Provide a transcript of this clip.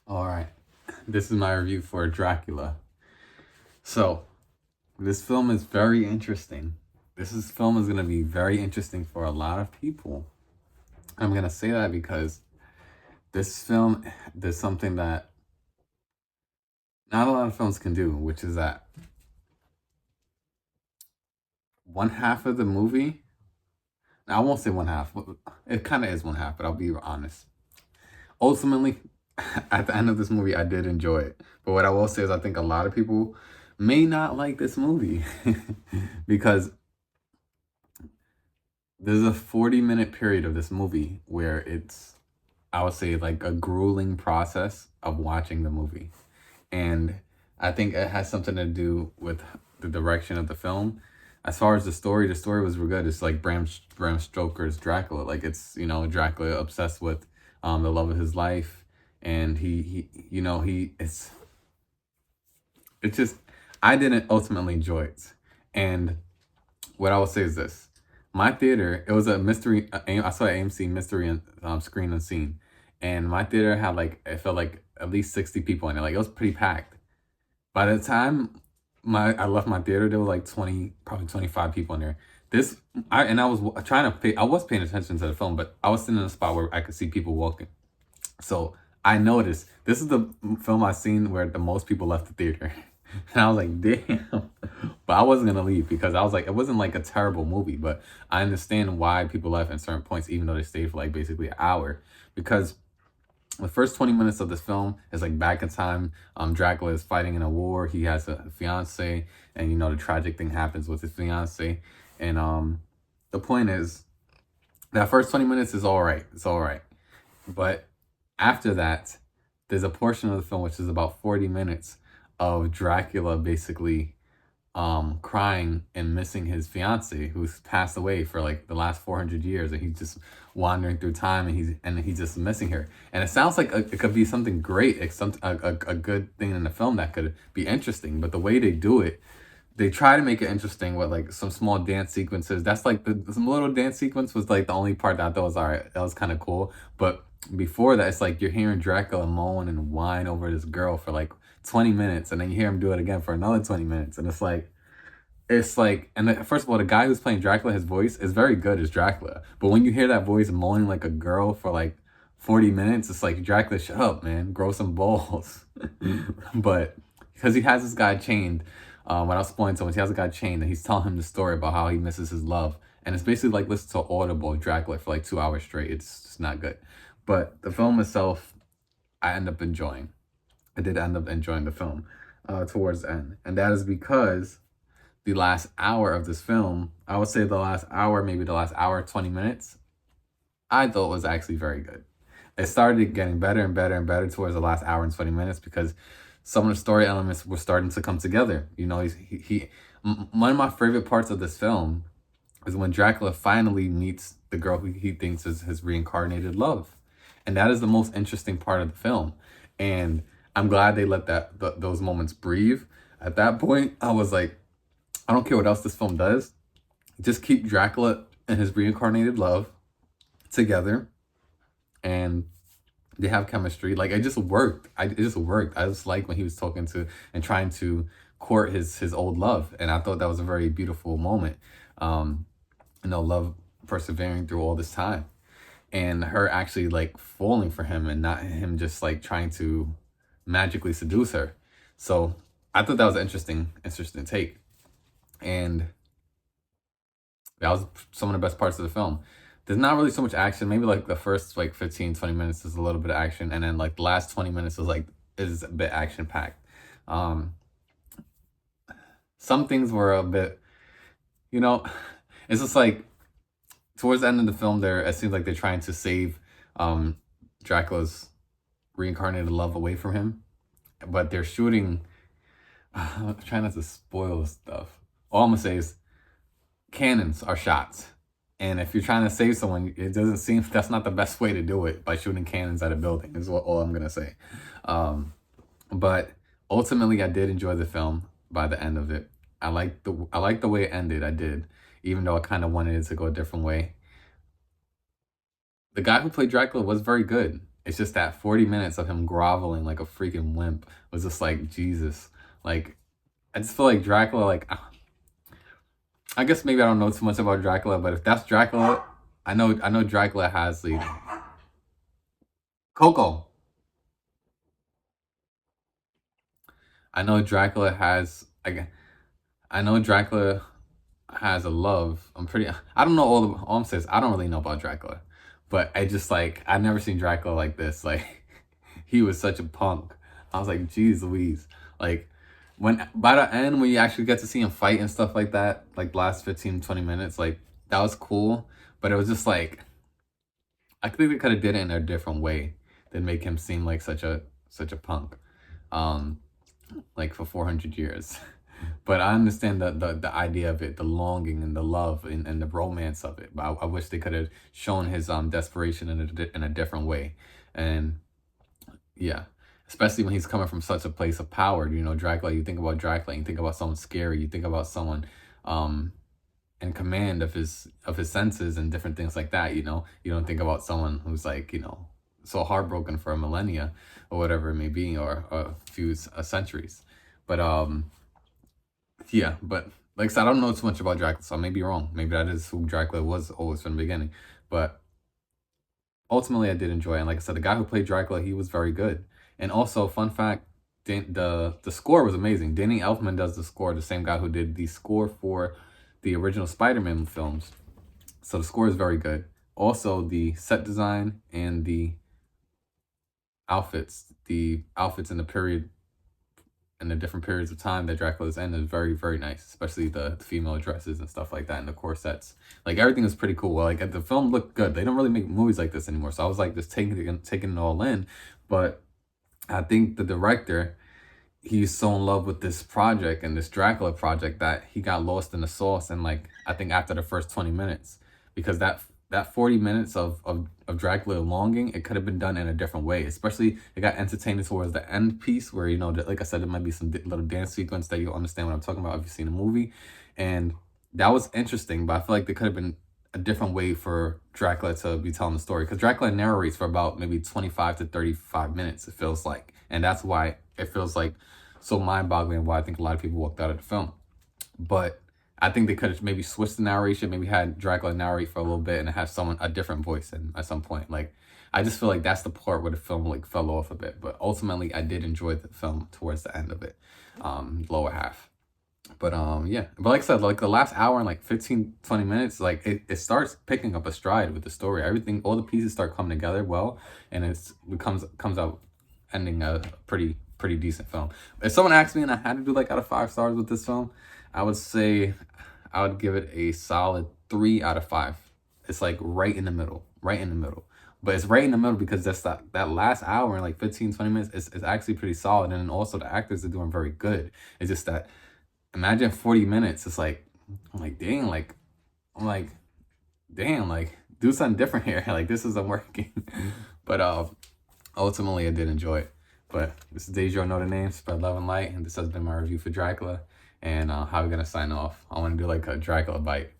All right, this is my review for Dracula. So, this film is very interesting. Film is going to be very interesting for a lot of people. I'm going to say that because this film does something that not a lot of films can do, which is that one half of the movie, I won't say one half, it kind of is one half, but I'll be honest. Ultimately, at the end of this movie, I did enjoy it. But what I will say is, I think a lot of people may not like this movie because there's a 40-minute period of this movie where it's, I would say, like a grueling process of watching the movie. And I think it has something to do with the direction of the film. As far as the story was real good. It's like Bram Stoker's Dracula. Like, it's, Dracula obsessed with the love of his life, and it's just, I didn't ultimately enjoy it. And what I will say is this: my theater, it was a mystery. I saw an AMC mystery screen unseen, and my theater had, like, it felt like at least 60 people in it. Like, it was pretty packed. By the time I left my theater, there were like 20, probably 25 people in there. I was trying to pay. I was paying attention to the film, but I was sitting in a spot where I could see people walking. So I noticed this is the film I've seen where the most people left the theater. And I was like, damn. But I wasn't gonna leave because I was like, it wasn't like a terrible movie, but I understand why people left at certain points, even though they stayed for like basically an hour. Because the first 20 minutes of this film is like back in time. Dracula is fighting in a war. He has a fiance, and the tragic thing happens with his fiance. And the point is, that first 20 minutes is all right. It's all right. But after that, there's a portion of the film which is about 40 minutes of Dracula basically crying and missing his fiance who's passed away for like the last 400 years, and he's just wandering through time, and he's just missing her. And it sounds like it could be something great. It's a good thing in the film that could be interesting, but the way they do it, they try to make it interesting with like some small dance sequences. That's like some little dance sequence was like the only part that I thought was all right. That was kind of cool. But before that, it's like you're hearing Dracula moan and whine over this girl for like 20 minutes, and then you hear him do it again for another 20 minutes. And and first of all, the guy who's playing Dracula, his voice is very good as Dracula. But when you hear that voice moaning like a girl for like 40 minutes, it's like, Dracula, shut up, man. Grow some balls. But because he has this guy chained, without spoiling so much, he has a guy chained, and he's telling him the story about how he misses his love. And it's basically like listen to Audible Dracula for like 2 hours straight. It's just not good. But the film itself, I end up enjoying. I did end up enjoying the film towards the end. And that is because the last hour of this film, I would say the last hour, maybe the last hour, 20 minutes, I thought was actually very good. It started getting better and better and better towards the last hour and 20 minutes because some of the story elements were starting to come together. One of my favorite parts of this film is when Dracula finally meets the girl who he thinks is his reincarnated love. And that is the most interesting part of the film. And I'm glad they let those moments breathe. At that point, I was like, I don't care what else this film does. Just keep Dracula and his reincarnated love together, and they have chemistry. Like, it just worked. It just worked. I just like when he was talking to and trying to court his old love, and I thought that was a very beautiful moment. Love persevering through all this time, and her actually like falling for him, and not him just like trying to magically seduce her. So I thought that was an interesting take. And that was some of the best parts of the film. There's not really so much action. Maybe like the first like 15, 20 minutes is a little bit of action, and then like the last 20 minutes is a bit action packed. Some things were a bit, you know, it's just like towards the end of the film there, it seems like they're trying to save Dracula's reincarnated love away from him. But they're shooting, I'm trying not to spoil stuff. All I'm gonna say is cannons are shots. And if you're trying to save someone, it doesn't seem that's not the best way to do it, by shooting cannons at a building, is all I'm gonna say. But ultimately, I did enjoy the film by the end of it. I like the way it ended. I did, even though I kind of wanted it to go a different way. The guy who played Dracula was very good, It's just that 40 minutes of him groveling like a freaking wimp was just like, Jesus. Like, I just feel like Dracula, like, I guess maybe I don't know too much about Dracula, but if that's Dracula, I know Dracula has the Coco. I know Dracula has I know Dracula has a love. I don't know all I'm saying is I don't really know about Dracula. But I just like I never seen Dracula like this. Like he was such a punk. I was like, geez Louise. Like when by the end when you actually get to see him fight and stuff like that, like last 15, 20 minutes, like that was cool. But it was just like I think they could have did it in a different way than make him seem like such a punk. Um like for 400 years. But I understand the idea of it, the longing and the love and the romance of it. But I wish they could have shown his desperation in a different way. And yeah, especially when he's coming from such a place of power. You know, Dracula, you think about Dracula, you think about someone scary, you think about someone um in command of his senses and different things like that, you know. You don't think about someone who's like, you know, so heartbroken for a millennia or whatever it may be, or a few centuries. But yeah, but like I said, I don't know too much about Dracula, so I may be wrong. Maybe that is who Dracula was always from the beginning. But ultimately, I did enjoy it. And like I said, the guy who played Dracula, he was very good. And also, fun fact, the score was amazing. Danny Elfman does the score, the same guy who did the score for the original Spider-Man films. So the score is very good. Also, the set design and the outfits in the period and the different periods of time that Dracula's in is very, very nice, especially the female dresses and stuff like that and the corsets. Like everything is pretty cool. Like the film looked good. They don't really make movies like this anymore. So I was like just taking it all in. But I think the director, he's so in love with this project and this Dracula project that he got lost in the sauce. And like I think after the first 20 minutes, because that 40 minutes of Dracula longing, it could have been done in a different way. Especially it got entertaining towards the end piece where, you know, like I said, there might be some little dance sequence that you'll understand what I'm talking about if you've seen the movie. And that was interesting, but I feel like there could have been a different way for Dracula to be telling the story. Because Dracula narrates for about maybe 25 to 35 minutes, it feels like. And that's why it feels like so mind-boggling, why I think a lot of people walked out of the film. But I think they could have maybe switched the narration, maybe had Dracula narrate for a little bit and have a different voice in at some point. Like, I just feel like that's the part where the film like fell off a bit. But ultimately, I did enjoy the film towards the end of it, lower half. But yeah. But like I said, like the last hour and like 15, 20 minutes, like it starts picking up a stride with the story. Everything, all the pieces start coming together well, and it comes out ending a pretty decent film. If someone asked me and I had to do like out of 5 stars with this film, I would say I would give it a solid 3 out of 5. It's like right in the middle. But it's right in the middle because that last hour and like 15, 20 minutes is actually pretty solid. And then also the actors are doing very good. It's just that imagine 40 minutes. It's like, I'm like, damn, like do something different here. Like this isn't working. But ultimately I did enjoy it. But this is Dejo, know the name, spread love and light, and this has been my review for Dracula. And how are we gonna sign off? I want to do like a Dracula bite.